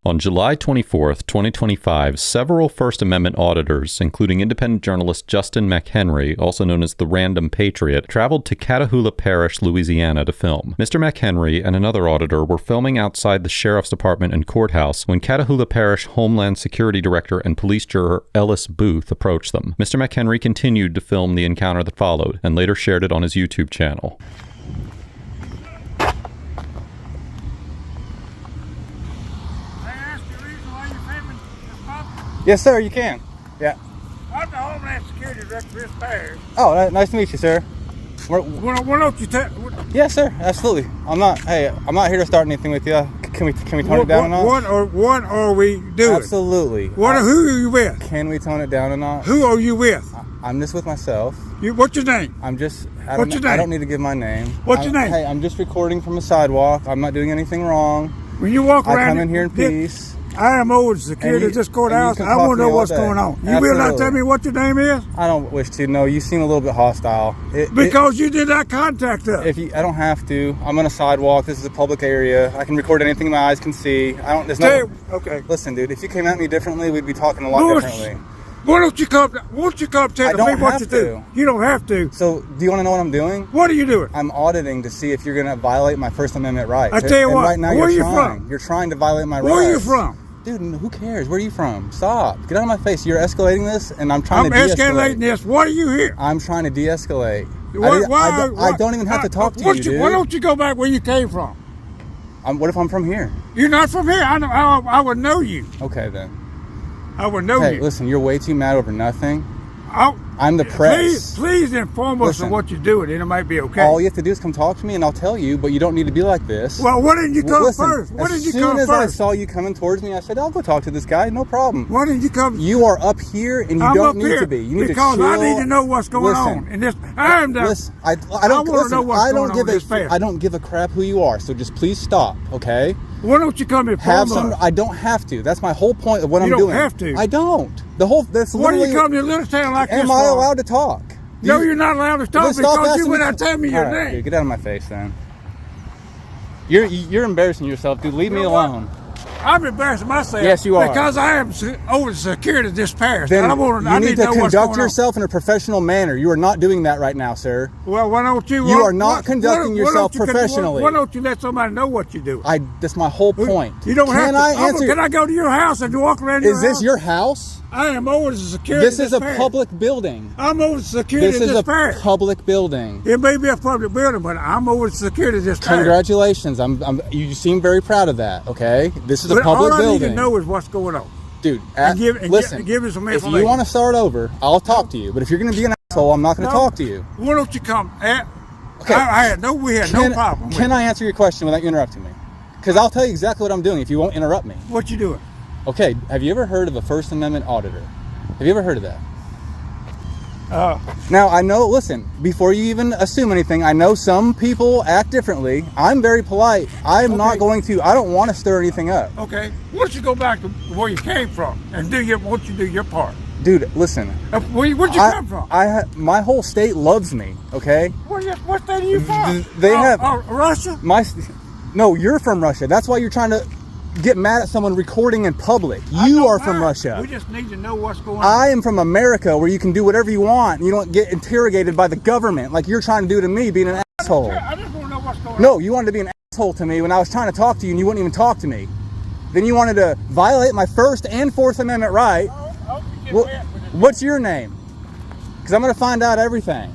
On July 24, 2025, several First Amendment auditors, including independent journalist Justin McHenry, also known as the Random Patriot, traveled to Catahoula Parish, Louisiana to film. Mr. McHenry and another auditor were filming outside the Sheriff's Department and courthouse when Catahoula Parish Homeland Security Director and police juror Ellis Booth approached them. Mr. McHenry continued to film the encounter that followed and later shared it on his YouTube channel. Yes, sir, you can. Yeah. I'm the Homeland Security Director of this parish. Oh, nice to meet you, sir. Why don't you tell? Yes, sir, absolutely. I'm not here to start anything with you. Can we tone it down a notch? What are we doing? Absolutely. Who are you with? Can we tone it down a notch? Who are you with? I'm just with myself. What's your name? What's your name? I don't need to give my name. What's your name? Hey, I'm just recording from a sidewalk. I'm not doing anything wrong. When you walk around, I come in here in peace. I am over the security of this courthouse. I want to know what's going on. You will not tell me what your name is? I don't wish to. No, you seem a little bit hostile. Because you did not contact us. I don't have to. I'm on a sidewalk. This is a public area. I can record anything my eyes can see. Okay. Listen, dude. If you came at me differently, we'd be talking a lot differently. Why don't you come tell me what you do? You don't have to. So, do you want to know what I'm doing? What are you doing? I'm auditing to see if you're going to violate my First Amendment rights. I tell you what. Right now, where are you from? You're trying to violate my rights. Where are you from? Dude, who cares? Where are you from? Stop. Get out of my face. You're escalating this, and I'm trying to de-escalate. I'm escalating this. Why are you here? I'm trying to de-escalate. Why? I don't even have to talk to you, dude. Why don't you go back where you came from? What if I'm from here? You're not from here. I would know you. Okay, then. I would know you. Hey, listen, you're way too mad over nothing. I'm the press. Please inform us of what you're doing, and it might be okay. All you have to do is come talk to me, and I'll tell you, but you don't need to be like this. Well, why didn't you come first? As soon as I saw you coming towards me, I said, I'll go talk to this guy, no problem. Why didn't you come? You are up here, and you don't need to be. You need to chill. Because I need to know what's going on. And I want to know what's going on in this parish. I don't give a crap who you are, so just please stop, okay? Why don't you come and inform us? I don't have to. That's my whole point of what I'm doing. You don't have to. I don't. Why do you come to a little town like this? Am I allowed to talk? No, you're not allowed to talk because you would not tell me your name. Dude, get out of my face, then. You're embarrassing yourself, dude. Leave me alone. I'm embarrassing myself. Yes, you are. Because I am over the security of this parish. Then you need to conduct yourself in a professional manner. You are not doing that right now, sir. Well, why don't you? You are not conducting yourself professionally. Why don't you let somebody know what you do? That's my whole point. You don't have to. Can I go to your house and walk around your house? Is this your house? I am over the security of this parish. This is a public building. I'm over the security of this parish. This is a public building. It may be a public building, but I'm over the security of this parish. Congratulations. You seem very proud of that, okay? This is a public building. All I need to know is what's going on. Dude, listen, give me some information. If you want to start over, I'll talk to you. But if you're going to be an asshole, I'm not going to talk to you. Why don't you come? Okay. We had no problem with it. Can I answer your question without you interrupting me? Because I'll tell you exactly what I'm doing if you won't interrupt me. What you doing? Okay, have you ever heard of a First Amendment auditor? Have you ever heard of that? Now, I know, listen, before you even assume anything, I know some people act differently. I'm very polite. I don't want to stir anything up. Okay. Why don't you go back to where you came from and do your part? Dude, listen. Where'd you come from? My whole state loves me, okay? What state are you from? Russia? No, you're from Russia. That's why you're trying to get mad at someone recording in public. You are from Russia. We just need to know what's going on. I am from America, where you can do whatever you want. You don't get interrogated by the government like you're trying to do to me, being an asshole. I just want to know what's going on. No, you wanted to be an asshole to me when I was trying to talk to you, and you wouldn't even talk to me. Then you wanted to violate my First and Fourth Amendment right. What's your name? Because I'm going to find out everything.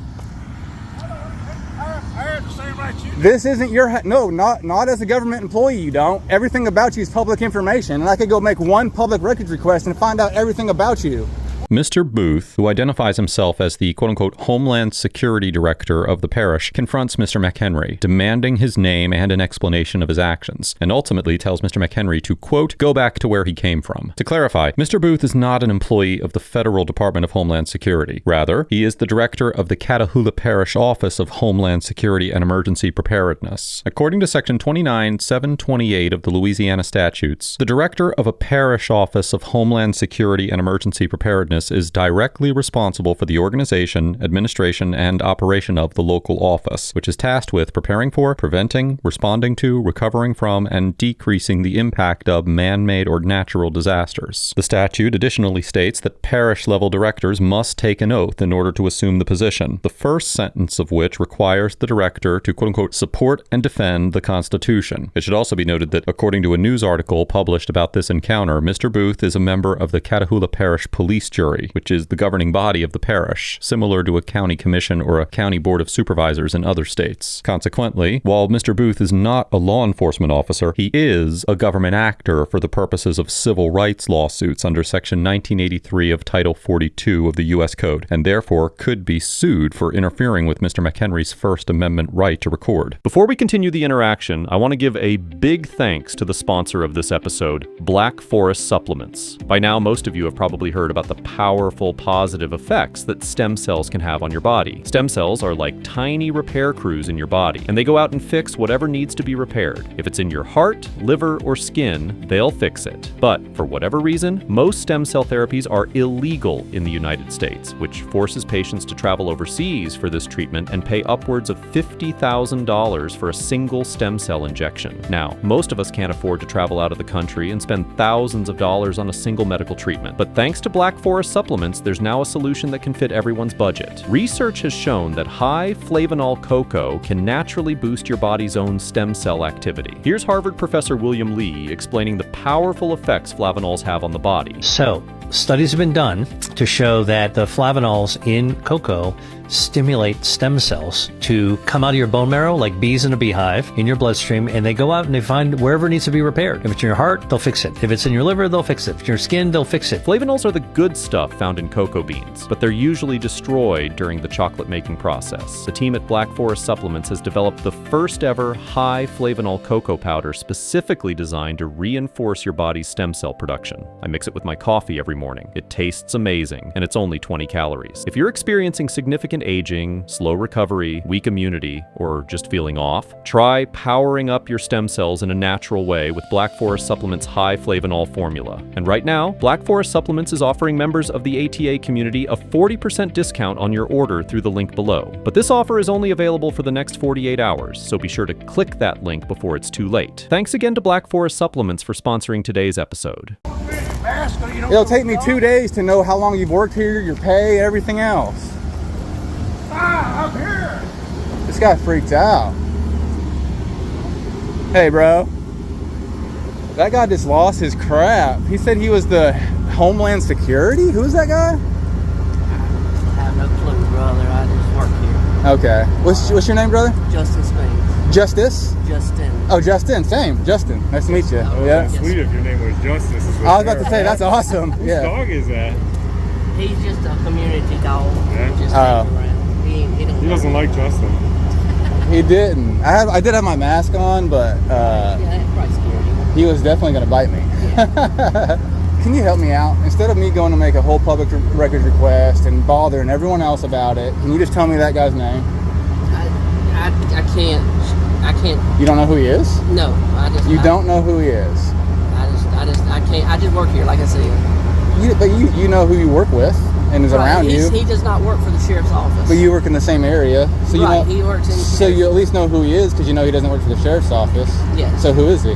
I have the same right you do. This isn't your... No, not as a government employee, you don't. Everything about you is public information, and I could go make one public records request and find out everything about you. Mr. Booth, who identifies himself as the quote-unquote Homeland Security Director of the parish, confronts Mr. McHenry, demanding his name and an explanation of his actions, and ultimately tells Mr. McHenry to, quote, go back to where he came from. To clarify, Mr. Booth is not an employee of the Federal Department of Homeland Security. Rather, he is the director of the Catahoula Parish Office of Homeland Security and Emergency Preparedness. According to Section 29-728 of the Louisiana statutes, the director of a parish office of Homeland Security and Emergency Preparedness witness is directly responsible for the organization, administration, and operation of the local office, which is tasked with preparing for, preventing, responding to, recovering from, and decreasing the impact of man-made or natural disasters. The statute additionally states that parish-level directors must take an oath in order to assume the position, the first sentence of which requires the director to quote-unquote support and defend the Constitution. It should also be noted that according to a news article published about this encounter, Mr. Booth is a member of the Catahoula Parish Police Jury, which is the governing body of the parish, similar to a county commission or a county board of supervisors in other states. Consequently, while Mr. Booth is not a law enforcement officer, he is a government actor for the purposes of civil rights lawsuits under Section 1983 of Title 42 of the U.S. Code, and therefore could be sued for interfering with Mr. McHenry's First Amendment right to record. Before we continue the interaction, I want to give a big thanks to the sponsor of this episode, Black Forest Supplements. By now, most of you have probably heard about the powerful positive effects that stem cells can have on your body. Stem cells are like tiny repair crews in your body, and they go out and fix whatever needs to be repaired. If it's in your heart, liver, or skin, they'll fix it. But for whatever reason, most stem cell therapies are illegal in the United States, which forces patients to travel overseas for this treatment and pay upwards of $50,000 for a single stem cell injection. Now, most of us can't afford to travel out of the country and spend thousands of dollars on a single medical treatment. But thanks to Black Forest Supplements, there's now a solution that can fit everyone's budget. Research has shown that high flavanol cocoa can naturally boost your body's own stem cell activity. Here's Harvard professor William Lee explaining the powerful effects flavanols have on the body. So, studies have been done to show that the flavanols in cocoa stimulate stem cells to come out of your bone marrow like bees in a beehive in your bloodstream, and they go out and they find wherever it needs to be repaired. If it's in your heart, they'll fix it. If it's in your liver, they'll fix it. If it's in your skin, they'll fix it. Flavonols are the good stuff found in cocoa beans, but they're usually destroyed during the chocolate making process. The team at Black Forest Supplements has developed the first ever high flavanol cocoa powder specifically designed to reinforce your body's stem cell production. I mix it with my coffee every morning. It tastes amazing, and it's only 20 calories. If you're experiencing significant aging, slow recovery, weak immunity, or just feeling off, try powering up your stem cells in a natural way with Black Forest Supplements' high flavanol formula. And right now, Black Forest Supplements is offering members of the ATA community a 40% discount on your order through the link below. But this offer is only available for the next 48 hours, so be sure to click that link before it's too late. Thanks again to Black Forest Supplements for sponsoring today's episode. It'll take me 2 days to know how long you've worked here, your pay, everything else. I'm here. This guy freaked out. Hey, bro. That guy just lost his crap. He said he was the Homeland Security? Who's that guy? I have no clue, brother. I just work here. Okay. What's your name, brother? Justin Spain. Justice? Justin. Oh, Justin. Same. Justin. Nice to meet you. Oh, Yeah. yes. Sweet if your name was Justice. I was about to say, that's awesome. Whose Yeah. dog is that? He's just a community dog. Yeah? Just Oh. hangs around. He He doesn't like Justin. He didn't. I did have my mask on, but Yeah, that probably scared him. he was definitely going to bite me. Can you help me out? Instead of me going to make a whole public records request and bothering everyone else about it, can you just tell me that guy's name? I can't. You don't know who he is? No, You don't know who he is? I can't. I just work here, like I said. But you know who you work with and is around you. He does not work for the sheriff's office. But you work in the same area, so you Right, know. he works in the So you at least know who he is because you know he doesn't work for the sheriff's office. Yes. So who is he?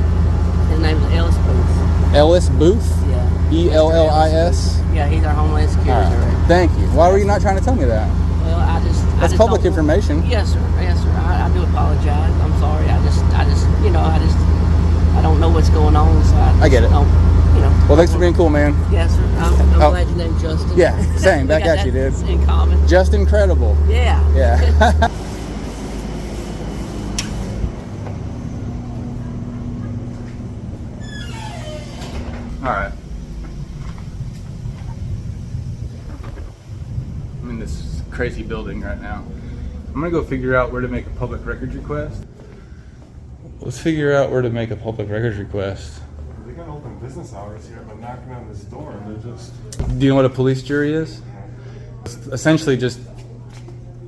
His name is Ellis Booth. Ellis Booth. Yeah. ELLIS. Yeah, he's our Homeland Security All right. Director. Thank you. Why were you not trying to tell me that? Well, I just That's public don't- information. Yes, sir. Yes, sir. I do apologize. I'm sorry. I don't know what's going on, so I get it. Don't, Well, thanks for being cool, man. Yes, sir. I'm Oh. glad your name's Justin. Yeah, same. Back We got at you, that dude. in common. Just incredible. Yeah. Yeah. All right. I'm in this crazy building right now. I'm gonna go figure out where to make a public records request. Let's figure out where to make a public records request. They got open business hours here, but knocking on this door, and they're just... Do you know what a police jury is? It's essentially just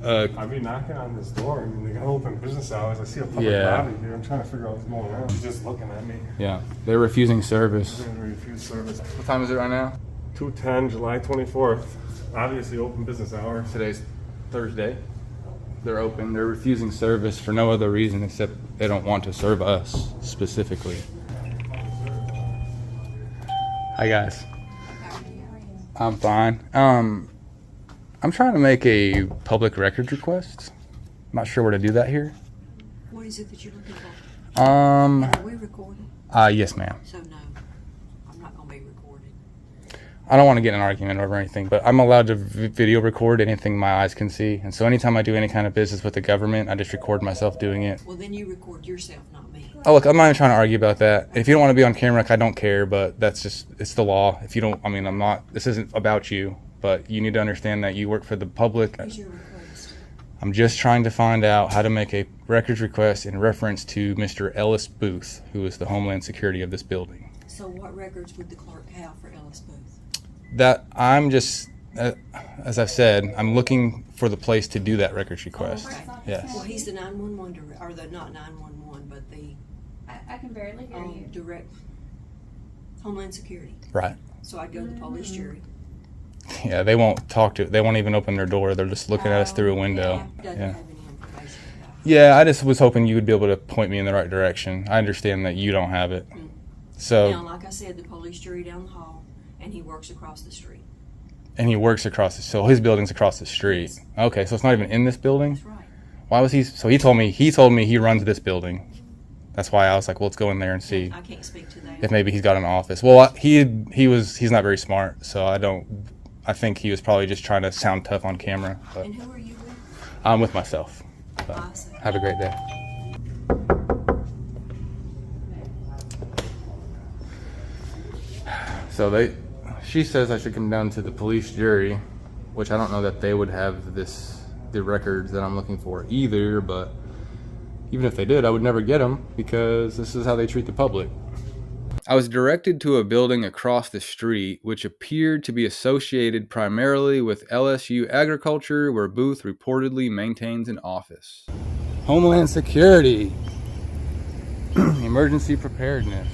I mean, knocking on this door, I mean, they got open business hours. I see a public Yeah. body here. I'm trying to figure out what's going on. She's just looking at me. yeah, they're refusing service. They're going to refuse service. What time is it right now? 210, July 24th. Obviously open business hours. Today's Thursday. They're open. They're refusing service for no other reason except they don't want to serve us specifically. Hi guys. I'm fine. I'm trying to make a public records request. I'm not sure where to do that here. What is it that you're looking for? Are we recording? Yes, ma'am. So no, I'm not gonna be recorded. I don't want to get in an argument over anything, but I'm allowed to video record anything my eyes can see. And so anytime I do any kind of business with the government, I just record myself doing it. Well, then you record yourself, not me. Oh, look, I'm not even trying to argue about that. If you don't want to be on camera, like, I don't care, but that's just, it's the law. If you don't, I mean, I'm not, this isn't about you, but you need to understand that you work for the public. What is your request? I'm just trying to find out how to make a records request in reference to Mr. Ellis Booth, who is the Homeland Security of this building. So what records would the clerk have for Ellis Booth? That I'm just, as I've said, I'm looking for the place to do that records request. Okay. Yes. Well, he's the 911 director, or the not 911, but the I can barely hear you. direct Homeland Security. Right. So I'd go to the police jury. Yeah, they won't talk to, they won't even open their door. They're just looking at us through a window. Doesn't Yeah. have any information about it. Yeah, I just was hoping you would be able to point me in the right direction. I understand that you don't have it. So, Now, like I said, the police jury down the hall, and he works across the street. and he works across the, so his building's across the street. Okay, so it's not even in this building? That's right. Why was he, so he told me he runs this building. That's why I was like, well, let's go in there and see I can't speak to that. if maybe he's got an office. Well, he's not very smart, so I think he was probably just trying to sound tough on camera. But And who are you with? I'm with myself. So, I see. have a great day. So she says I should come down to the police jury, which I don't know that they would have the records that I'm looking for either, but even if they did, I would never get them because this is how they treat the public. I was directed to a building across the street, which appeared to be associated primarily with LSU Agriculture, where Booth reportedly maintains an office. Homeland Security. Emergency preparedness.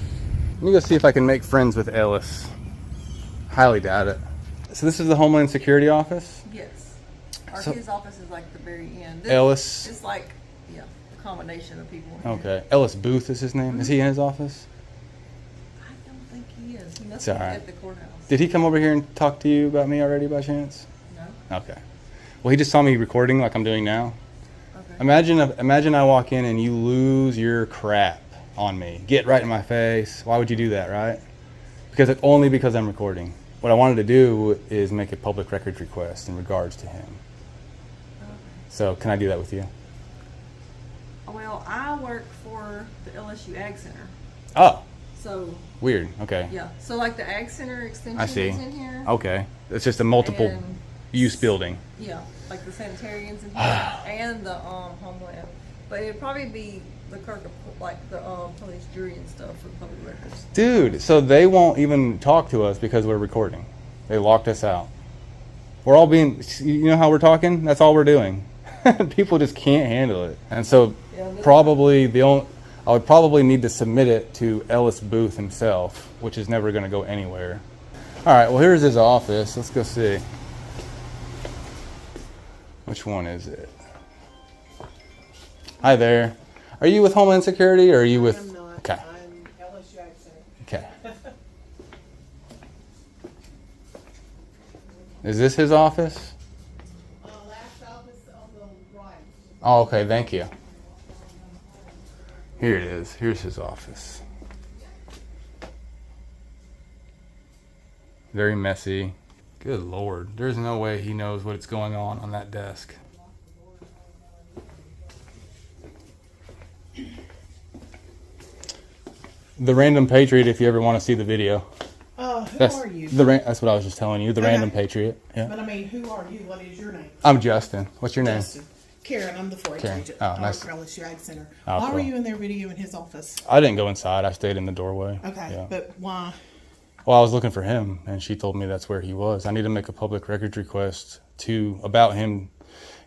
Let me go see if I can make friends with Ellis. Highly doubt it. So this is the Homeland Security office? Yes. His office is like the very end. Ellis. It's like, yeah, a combination of people. Okay. Ellis Booth is his name. Is he in his office? I don't think he is. He must It's be all right. at the courthouse. Did he come over here and talk to you about me already by chance? No? Okay. Well, he just saw me recording like I'm doing now. Okay. Imagine I walk in and you lose your crap on me. Get right in my face. Why would you do that, right? Only because I'm recording. What I wanted to do is make a public records request in regards to him. Okay. So can I do that with you? Well, I work for the LSU Ag Center. Oh, So, weird. Okay. yeah. So, like the Ag Center extension I see. is in here. Okay. It's just a multiple And- use building. Yeah, like the sanitarians in here and the Homeland. But it'd probably be the clerk of, like the police jury and stuff for public records. Dude, so they won't even talk to us because we're recording. They locked us out. We're all being, you know how we're talking? That's all we're doing. People just can't handle it. And so probably I would probably need to submit it to Ellis Booth himself, which is never going to go anywhere. All right, well, here's his office. Let's go see. Which one is it? Hi there. Are you with Homeland Security or are you with? I'm not. Okay. I'm LSU Ag Center. Okay. Is this his office? Last office on the right. Oh, okay. Thank you. Here it is. Here's his office. Very messy. Good Lord. There's no way he knows what's going on that desk. The Random Patriot, if you ever want to see the video. Who are you? That's what I was just telling you. The Okay. Random Patriot. Yeah. But I mean, who are you? What is your name? I'm Justin. What's your name? Justin. Karen, I'm the 4-H Karen. agent. Oh, nice. For LSU Ag Center. Oh, Why were cool. you in their video in his office? I didn't go inside. I stayed in the doorway. Okay, Yeah. but why? Well, I was looking for him, and she told me that's where he was. I need to make a public records request about him,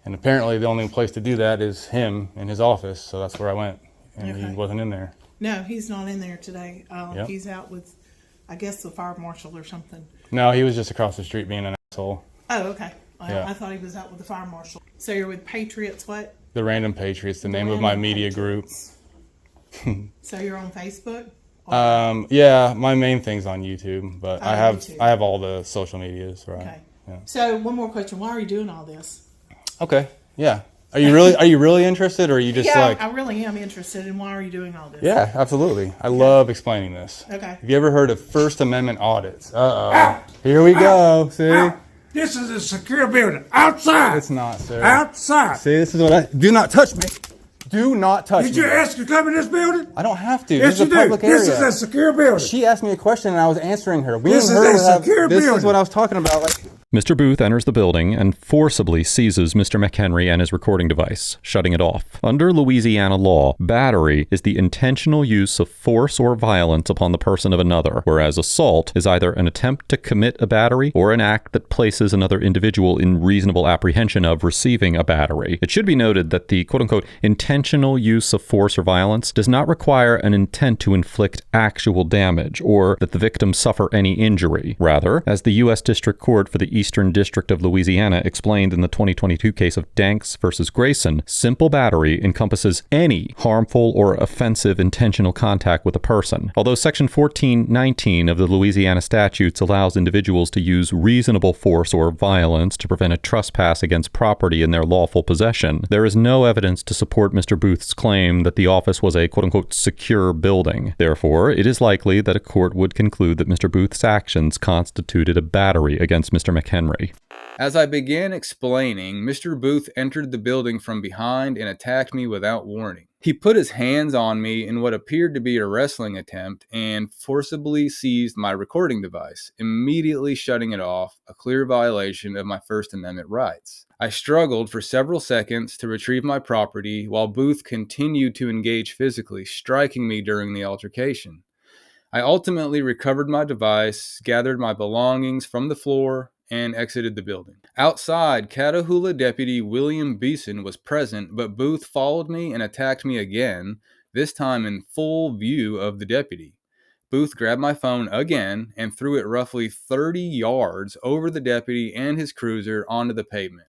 and apparently the only place to do that is him in his office. So that's where I went, and he Okay. wasn't in there. No, he's not in there today. Yep. He's out with I guess the fire marshal or something. No, he was just across the street being an asshole. Oh, okay. Well, Yeah. I thought he was out with the fire marshal. So you're with Patriots, what? The Random Patriots, the name of my media group. So you're on Facebook? Yeah, my main thing's on YouTube, but Oh, I have YouTube. I have all the social medias, right? Okay. Yeah. So one more question. Why are you doing all this? Okay. Yeah. Are you really interested, or are you just yeah, like? I really am interested in why are you doing all this? Yeah, absolutely. I love explaining this. Okay. Have you ever heard of First Amendment audits? Here we go. See? This is a secure building. Outside. It's not, sir. Outside. See, this is what I do. Not touch me. Do not touch me. Did you ask to come in this building? I don't have to. Yes, This is you a do. public area. This is a secure building. She asked me a question and I was answering her. This is a secure This is building. what I was talking about. Like, Mr. Booth enters the building and forcibly seizes Mr. McHenry and his recording device, shutting it off. Under Louisiana law, battery is the intentional use of force or violence upon the person of another, whereas assault is either an attempt to commit a battery or an act that places another individual in reasonable apprehension of receiving a battery. It should be noted that the quote-unquote intentional use of force or violence does not require an intent to inflict actual damage or that the victim suffer any injury. Rather, as the U.S. District Court for the Eastern District of Louisiana explained in the 2022 case of Danks versus Grayson, simple battery encompasses any harmful or offensive intentional contact with a person. Although Section 1419 of the Louisiana statutes allows individuals to use reasonable force or violence to prevent a trespass against property in their lawful possession, there is no evidence to support Mr. Booth's claim that the office was a quote-unquote secure building. Therefore, it is likely that a court would conclude that Mr. Booth's actions constituted a battery against Mr. McHenry. as I began explaining, Mr. Booth entered the building from behind and attacked me without warning. He put his hands on me in what appeared to be a wrestling attempt and forcibly seized my recording device, immediately shutting it off, a clear violation of my First Amendment rights. I struggled for several seconds to retrieve my property while Booth continued to engage physically, striking me during the altercation. I ultimately recovered my device, gathered my belongings from the floor, and exited the building. Outside, Catahoula Deputy William Beeson was present, but Booth followed me and attacked me again, this time in full view of the deputy. Booth grabbed my phone again and threw it roughly 30 yards over the deputy and his cruiser onto the pavement.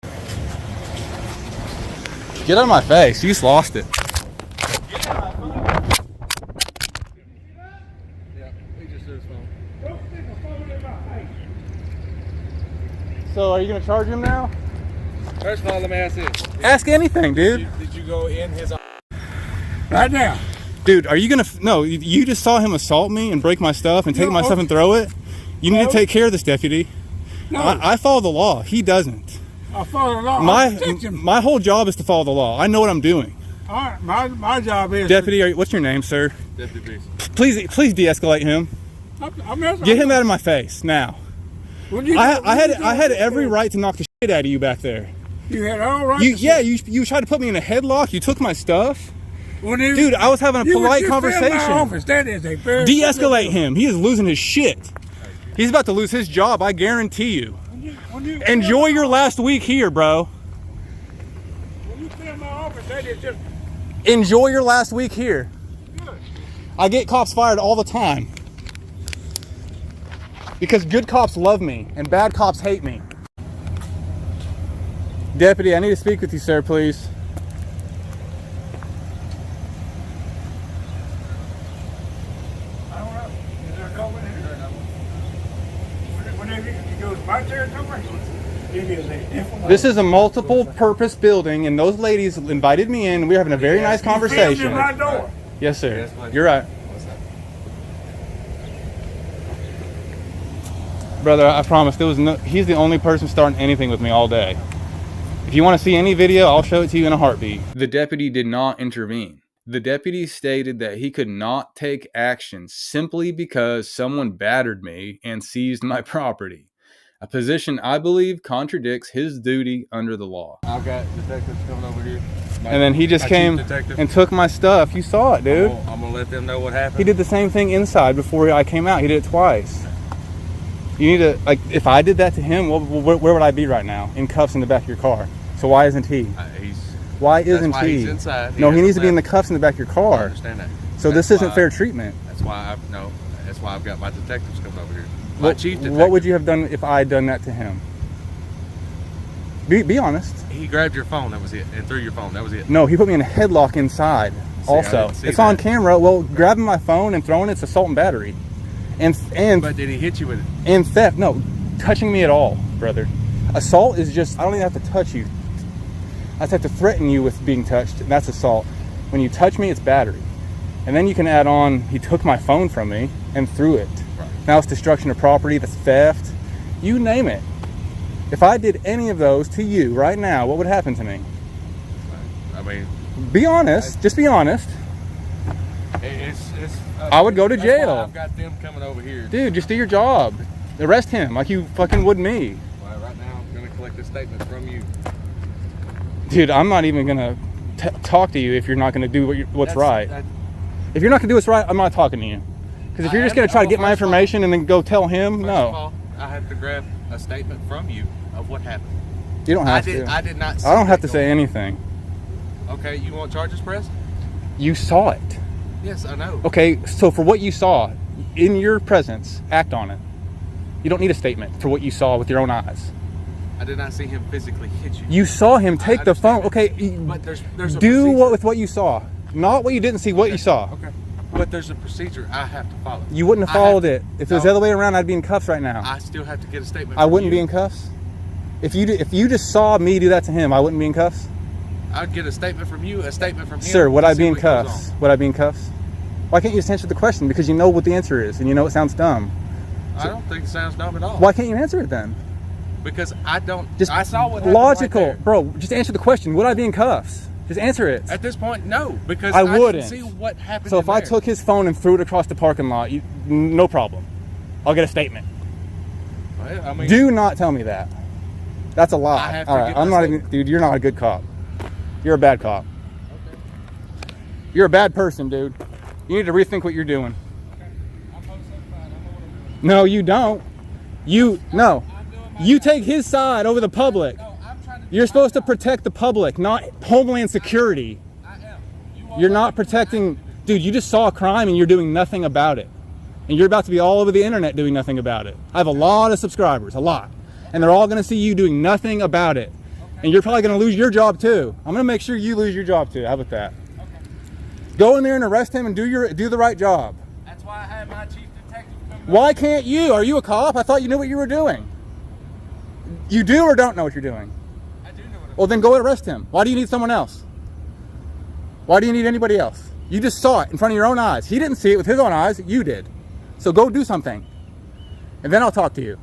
Get out of my face, you just lost it. So are you gonna charge him now? First of all, let me ask this. Ask anything, dude. Did you go in his... Right now. Dude, are you gonna... No, you just saw him assault me and break my stuff and take my stuff and throw it? You need to take care of this, deputy. No. I follow the law. He doesn't. I follow the law. My whole job is to follow the law. I know what I'm doing. All right, my job is... Deputy, what's your name, sir? Deputy Beeson. Please de-escalate him. Get him out of my face, now. I had every right to knock the shit out of you back there. You had all right. You tried to put me in a headlock. You took my stuff. Dude, I was having a polite conversation. That is a very... De-escalate him. He is losing his shit. He's about to lose his job, I guarantee you. Enjoy your last week here, bro. When you fill my office, that is just... Enjoy your last week here. Good. I get cops fired all the time. Because good cops love me and bad cops hate me. Deputy, I need to speak with you, sir, please. I don't know. Is there a call in here? Whenever you go to my territory, it is a different... This is a multiple purpose building and those ladies invited me in. We were having a very nice conversation. In my door. Yes, sir. You're right. Brother, I promise, he's the only person starting anything with me all day. If you want to see any video, I'll show it to you in a heartbeat. The deputy did not intervene. The deputy stated that he could not take action simply because someone battered me and seized my property. A position I believe contradicts his duty under the law. I've got detectives coming over here. And then he just came and took my stuff. You saw it, dude. I'm going to let them know what happened. He did the same thing inside before I came out. He did it twice. You need to, like, if I did that to him, where would I be right now? In cuffs in the back of your car. So why isn't he? Why isn't he? He's inside. No, he needs to be in the cuffs in the back of your car. I understand that. So this isn't fair treatment. That's why That's why I've got my detectives coming over here. What would you have done if I had done that to him? Be honest. He grabbed your phone, that was it, and threw your phone, that was it. No, he put me in a headlock inside. Also, it's on camera. Well, grabbing my phone and throwing it's assault and battery, and But did he hit you with it? And theft? No, touching me at all, brother. Assault is just I don't even have to touch you. I just have to threaten you with being touched, and that's assault. When you touch me, it's battery, and then you can add on. He took my phone from me and threw it. Right. Now it's destruction of property. That's theft. You name it. If I did any of those to you right now, what would happen to me? I mean, be honest. Just be honest. I would go to jail. I've got them coming over here. Dude, just do your job. Arrest him like you fucking would me. Well, right now, I'm going to collect a statement from you. Dude, I'm not even going to talk to you if you're not going to do what's right. If you're not going to do what's right, I'm not talking to you. Because if you're just going to try to get my information and then go tell him, no. First of all, I have to grab a statement from you of what happened. You don't have to. I did not. I don't have to say anything. Okay, you want charges pressed? You saw it. Yes, I know. Okay, so for what you saw in your presence, act on it. You don't need a statement for what you saw with your own eyes. I did not see him physically hit you. You saw him take the phone. Okay, but there's a do procedure. with what you saw, not what you didn't see. What you saw. Okay, but there's a procedure I have to follow. You wouldn't have followed it. If it was the other way around, I'd be in cuffs right now. I still have to get a statement. I wouldn't be in cuffs. If you just saw me do that to him, I wouldn't be in cuffs. I'd get a statement from you, a statement from him. Sir, would I be in cuffs? Would I be in cuffs? Why can't you just answer the question? Because you know what the answer is, and you know it sounds dumb. I don't think it sounds dumb at all. Why can't you answer it then? Because I don't. Just I saw what happened logical, right there. Bro. Just answer the question. Would I be in cuffs? Just answer it. At this point, no, because I wouldn't didn't see what happened. So if I took his phone and threw it across the parking lot, no problem. I'll get a statement. Well, I mean, do not tell me that. That's a lie. I have to All right, I'm not even, dude. You're not a good cop. You're a bad cop. Okay. You're a bad person, dude. You need to rethink what you're doing. Okay. I'm certified. No, you don't. You take his side over the public. No, you're supposed to protect the public, not Homeland Security. I am. You're not protecting, dude. You just saw a crime and you're doing nothing about it, and you're about to be all over the internet doing nothing about it. I have a lot of subscribers, a lot, and they're all going to see you doing nothing about it, and you're probably going to lose your job too. I'm going to make sure you lose your job too. How about that? Go in there and arrest him and do the right job. That's why I had my chief detective come. Why can't you? Are you a cop? I thought you knew what you were doing. You do or don't know what you're doing? I do know what I'm doing. Well, then go arrest him. Why do you need someone else? Why do you need anybody else? You just saw it in front of your own eyes. He didn't see it with his own eyes. You did. So go do something. And then I'll talk to you.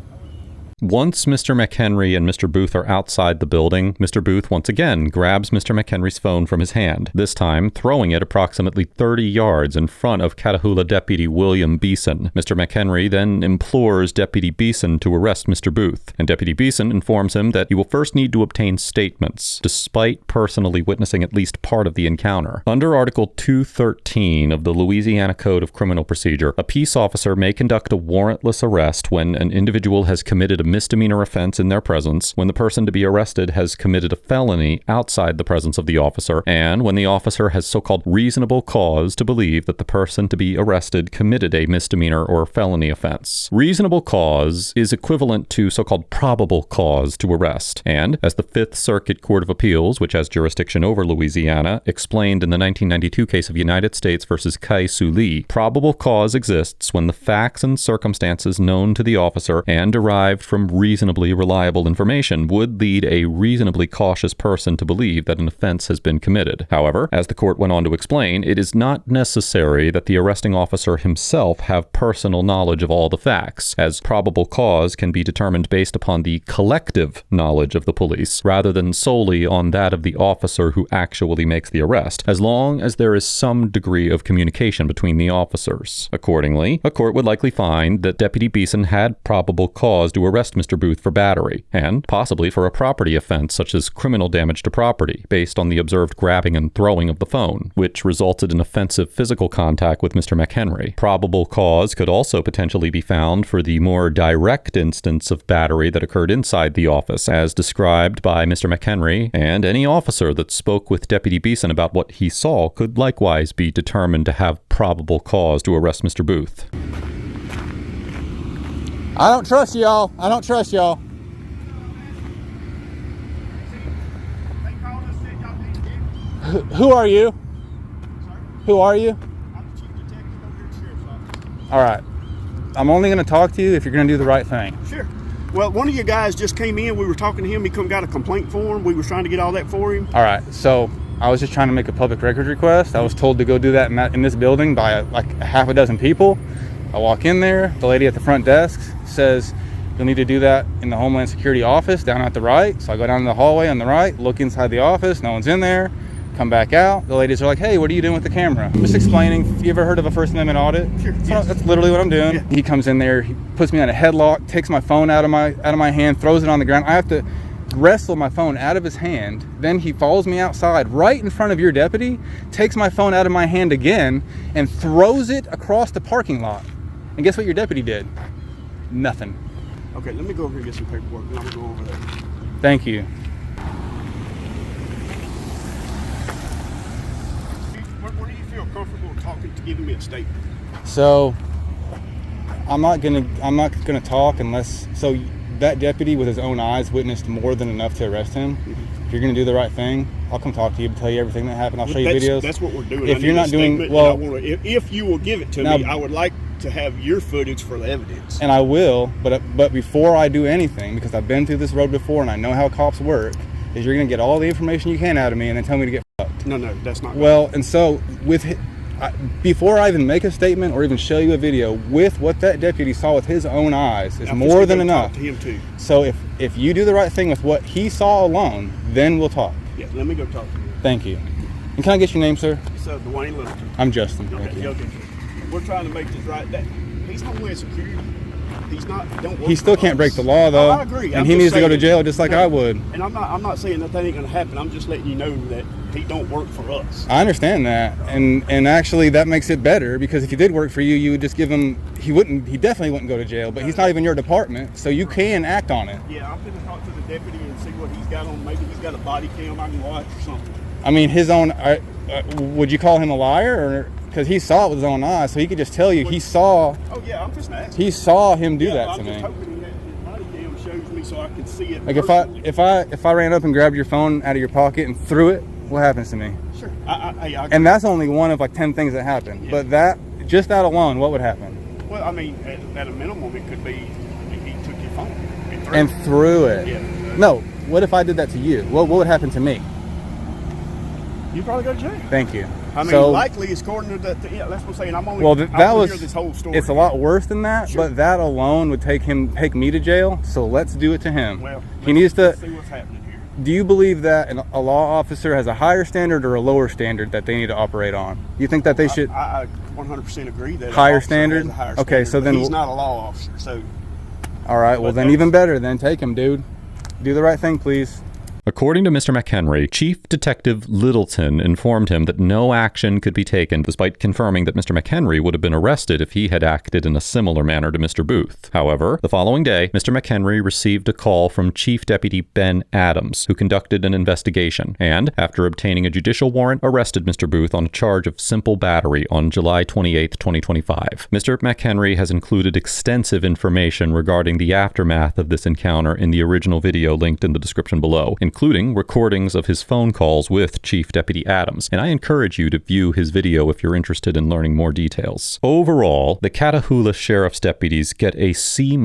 Once Mr. McHenry and Mr. Booth are outside the building, Mr. Booth once again grabs Mr. McHenry's phone from his hand, this time throwing it approximately 30 yards in front of Catahoula Deputy William Beeson. Mr. McHenry then implores Deputy Beeson to arrest Mr. Booth, and Deputy Beeson informs him that he will first need to obtain statements, despite personally witnessing at least part of the encounter. Under Article 213 of the Louisiana Code of Criminal Procedure, a peace officer may conduct a warrantless arrest when an individual has committed a misdemeanor offense in their presence, when the person to be arrested has committed a felony outside the presence of the officer, and when the officer has so-called reasonable cause to believe that the person to be arrested committed a misdemeanor or felony offense. Reasonable cause is equivalent to so-called probable cause to arrest, and as the Fifth Circuit Court of Appeals, which has jurisdiction over Louisiana, explained in the 1992 case of United States versus Kai-Su-Lee, probable cause exists when the facts and circumstances known to the officer and derived from reasonably reliable information would lead a reasonably cautious person to believe that an offense has been committed. However, as the court went on to explain, it is not necessary that the arresting officer himself have personal knowledge of all the facts, as probable cause can be determined based upon the collective knowledge of the police, rather than solely on that of the officer who actually makes the arrest, as long as there is some degree of communication between the officers. Accordingly, a court would likely find that Deputy Beeson had probable cause to arrest Mr. Booth for battery, and possibly for a property offense such as criminal damage to property, based on the observed grabbing and throwing of the phone, which resulted in offensive physical contact with Mr. McHenry. Probable cause could also potentially be found for the more direct instance of battery that occurred inside the office, as described by Mr. McHenry, and any officer that spoke with Deputy Beeson about what he saw could likewise be determined to have probable cause to arrest Mr. Booth. I don't trust y'all. I don't trust y'all. Who are you? Who are you? I'm the chief detective over here at the sheriff's office. All right. I'm only going to talk to you if you're going to do the right thing. Sure. Well, one of you guys just came in. We were talking to him. He got a complaint form. We were trying to get all that for him. All right. So I was just trying to make a public records request. I was told to go do that in this building by like a half a dozen people. I walk in there. The lady at the front desk says, you'll need to do that in the Homeland Security office down at the right. So I go down the hallway on the right, look inside the office. No one's in there. Come back out. The ladies are like, hey, what are you doing with the camera? I'm just explaining. You ever heard of a First Amendment audit? Sure. So that's literally what I'm doing. Yeah. He comes in there, he puts me on a headlock, takes my phone out of my hand, throws it on the ground. I have to wrestle my phone out of his hand. Then he follows me outside right in front of your deputy, takes my phone out of my hand again, and throws it across the parking lot. And guess what your deputy did? Nothing. Okay, let me go over here and get some paperwork, and I'm going to go over there. Thank you. Where do you feel comfortable talking to giving me a statement? So I'm not gonna talk unless that deputy with his own eyes witnessed more than enough to arrest him. If you're gonna do the right thing, I'll come talk to you and tell you everything that happened. I'll show you videos. That's what we're doing. If you're not doing well, if you will give it to me, I would like to have your footage for the evidence. And I will, but before I do anything, because I've been through this road before and I know how cops work, is you're gonna get all the information you can out of me and then tell me to get fucked. No, that's not. Well, and so before I even make a statement or even show you a video, with what that deputy saw with his own eyes is more than enough. Talk to him too. So if you do the right thing with what he saw alone, then we'll talk. Yeah, let me go talk to him. Thank you. And can I get your name, sir? It's Dwayne Littleton. I'm Justin. Okay, Thank you. okay. We're trying to make this right. He's Homeland Security. He's not. Don't work he still can't break the law, though. Oh, I agree. And he needs to go to jail just like I would. And I'm not saying that ain't gonna happen. I'm just letting you know that he don't work for us. I understand that, and actually that makes it better, because if he did work for you, you would just give him. He definitely wouldn't go to jail. But he's not even your department, so you can act on it. Yeah, I'm gonna talk to the deputy and see what he's got on. Maybe he's got a body cam I can watch or something. I mean, his own. Would you call him a liar, or? Because he saw it with his own eyes, so he could just tell you he saw. Oh yeah, I'm just asking. He saw him do that to I'm me. just hoping that his body cam shows me so I can see it. Like if I ran up and grabbed your phone out of your pocket and threw it, what happens to me? Sure. And that's only one of like 10 things that happen. Yeah. But that alone, what would happen? Well, I mean, at a minimum, it could be he took your phone and threw it. Yeah. No. What if I did that to you? What would happen to me? You'd probably go to jail. Thank you. I mean, likely, according to that. Yeah, that's what I'm saying. I'm only. Well, hear this whole story. It's a lot worse than that, sure. But that alone would take me to jail. So let's do it to him. Well, he needs to see what's happening here. Do you believe that a law officer has a higher standard or a lower standard that they need to operate on? Do you think that they should? I 100% agree that higher standard. Has a higher okay, standard, so then he's not a law officer. So. All right. Well, then even better. Then take him, dude. Do the right thing, please. According to Mr. McHenry, Chief Detective Littleton informed him that no action could be taken, despite confirming that Mr. McHenry would have been arrested if he had acted in a similar manner to Mr. Booth. However, the following day, Mr. McHenry received a call from Chief Deputy Ben Adams, who conducted an investigation, and, after obtaining a judicial warrant, arrested Mr. Booth on a charge of simple battery on July 28, 2025. Mr. McHenry has included extensive information regarding the aftermath of this encounter in the original video linked in the description below, including recordings of his phone calls with Chief Deputy Adams, and I encourage you to view his video if you're interested in learning more details. Overall, the Catahoula Sheriff's deputies get a C-,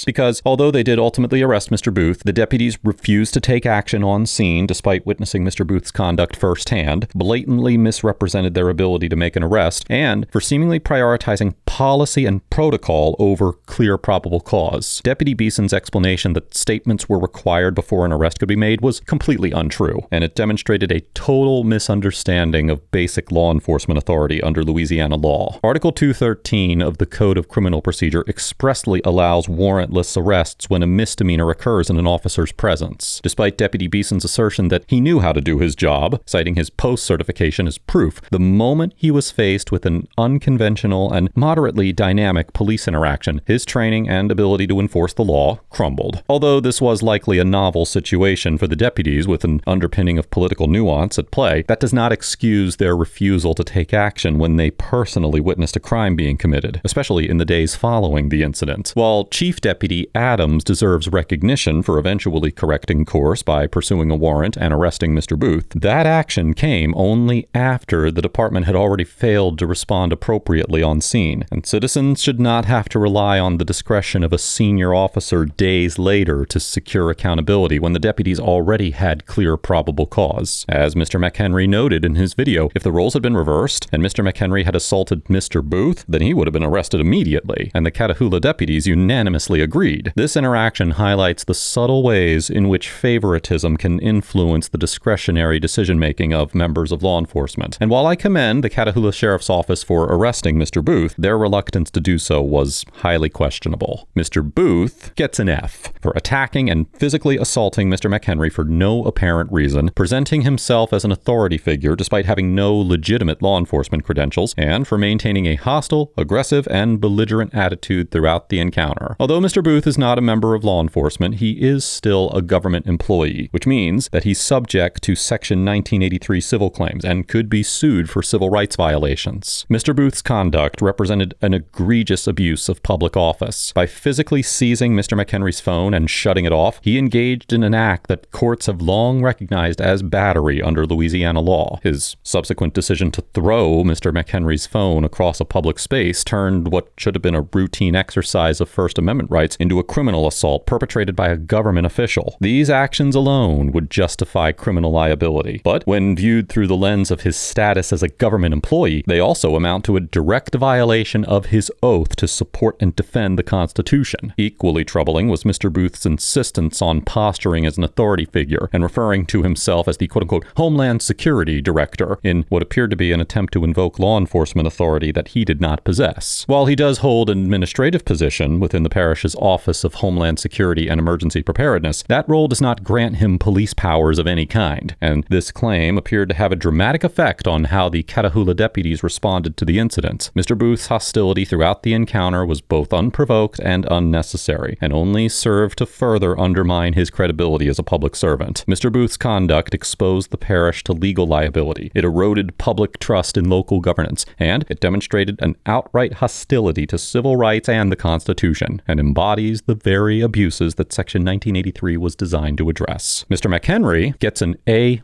because although they did ultimately arrest Mr. Booth, the deputies refused to take action on scene despite witnessing Mr. Booth's conduct firsthand, blatantly misrepresented their ability to make an arrest, and for seemingly prioritizing policy and protocol over clear probable cause. Deputy Beeson's explanation that statements were required before an arrest could be made was completely untrue, and it demonstrated a total misunderstanding of basic law enforcement authority under Louisiana law. Article 213 of the Code of Criminal Procedure expressly allows warrantless arrests when a misdemeanor occurs in an officer's presence. Despite Deputy Beeson's assertion that he knew how to do his job, citing his post certification as proof, the moment he was faced with an unconventional and moderately moderately dynamic police interaction, his training and ability to enforce the law crumbled. Although this was likely a novel situation for the deputies with an underpinning of political nuance at play, that does not excuse their refusal to take action when they personally witnessed a crime being committed, especially in the days following the incident. While Chief Deputy Adams deserves recognition for eventually correcting course by pursuing a warrant and arresting Mr. Booth, that action came only after the department had already failed to respond appropriately on scene, and citizens should not have to rely on the discretion of a senior officer days later to secure accountability when the deputies already had clear probable cause. As Mr. McHenry noted in his video, if the roles had been reversed and Mr. McHenry had assaulted Mr. Booth, then he would have been arrested immediately, and the Catahoula deputies unanimously agreed. This interaction highlights the subtle ways in which favoritism can influence the discretionary decision-making of members of law enforcement. And while I commend the Catahoula Sheriff's Office for arresting Mr. Booth, their reluctance to do so was highly questionable. Mr. Booth gets an F for attacking and physically assaulting Mr. McHenry for no apparent reason, presenting himself as an authority figure despite having no legitimate law enforcement credentials, and for maintaining a hostile, aggressive, and belligerent attitude throughout the encounter. Although Mr. Booth is not a member of law enforcement, he is still a government employee, which means that he's subject to Section 1983 civil claims and could be sued for civil rights violations. Mr. Booth's conduct represented an egregious abuse of public office. By physically seizing Mr. McHenry's phone and shutting it off, he engaged in an act that courts have long recognized as battery under Louisiana law. His subsequent decision to throw Mr. McHenry's phone across a public space turned what should have been a routine exercise of First Amendment rights into a criminal assault perpetrated by a government official. These actions alone would justify criminal liability. But when viewed through the lens of his status as a government employee, they also amount to a direct violation of his oath to support and defend the Constitution. Equally troubling was Mr. Booth's insistence on posturing as an authority figure and referring to himself as the quote-unquote Homeland Security Director in what appeared to be an attempt to invoke law enforcement authority that he did not possess. While he does hold an administrative position within the parish's Office of Homeland Security and Emergency Preparedness, that role does not grant him police powers of any kind, and this claim appeared to have a dramatic effect on how the Catahoula deputies responded to the incident. Mr. Booth's hostility throughout the encounter was both unprovoked and unnecessary, and only served to further undermine his credibility as a public servant. Mr. Booth's conduct exposed the parish to legal liability. It eroded public trust in local governance, and it demonstrated an outright hostility to civil rights and the Constitution, and embodies the very abuses that Section 1983 was designed to address. Mr. McHenry gets an A+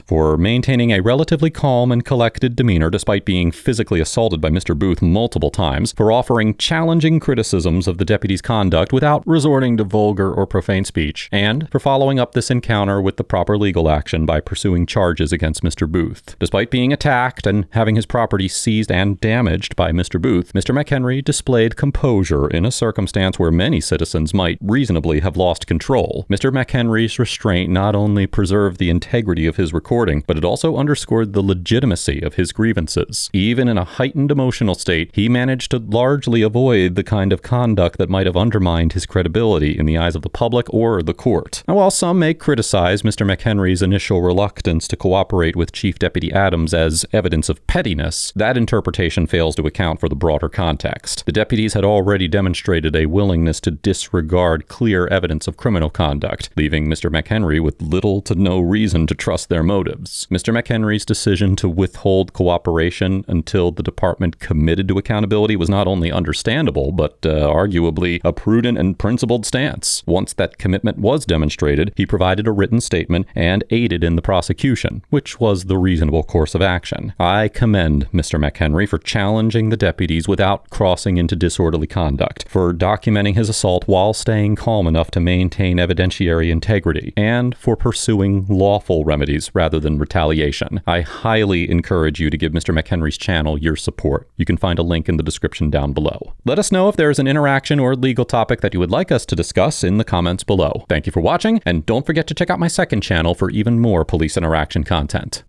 for maintaining a relatively calm and collected demeanor despite being physically assaulted by Mr. Booth multiple times, for offering challenging criticisms of the deputy's conduct without resorting to vulgar or profane speech, and for following up this encounter with the proper legal action by pursuing charges against Mr. Booth. Despite being attacked and having his property seized and damaged by Mr. Booth, Mr. McHenry displayed composure in a circumstance where many citizens might reasonably have lost control. Mr. McHenry's restraint not only preserved the integrity of his recording, but it also underscored the legitimacy of his grievances. Even in a heightened emotional state, he managed to largely avoid the kind of conduct that might have undermined his credibility in the eyes of the public or the court. Now, while some may criticize Mr. McHenry's initial reluctance to cooperate with Chief Deputy Adams as evidence of pettiness, that interpretation fails to account for the broader context. The deputies had already demonstrated a willingness to disregard clear evidence of criminal conduct, leaving Mr. McHenry with little to no reason to trust their motives. Mr. McHenry's decision to withhold cooperation until the department committed to accountability was not only understandable, but arguably a prudent and principled stance. Once that commitment was demonstrated, he provided a written statement and aided in the prosecution, which was the reasonable course of action. I commend Mr. McHenry for challenging the deputies without crossing into disorderly conduct, for documenting his assault while staying calm enough to maintain evidentiary integrity, and for pursuing lawful remedies rather than retaliation. I highly encourage you to give Mr. McHenry's channel your support. You can find a link in the description down below. Let us know if there is an interaction or legal topic that you would like us to discuss in the comments below. Thank you for watching, and don't forget to check out my second channel for even more police interaction content.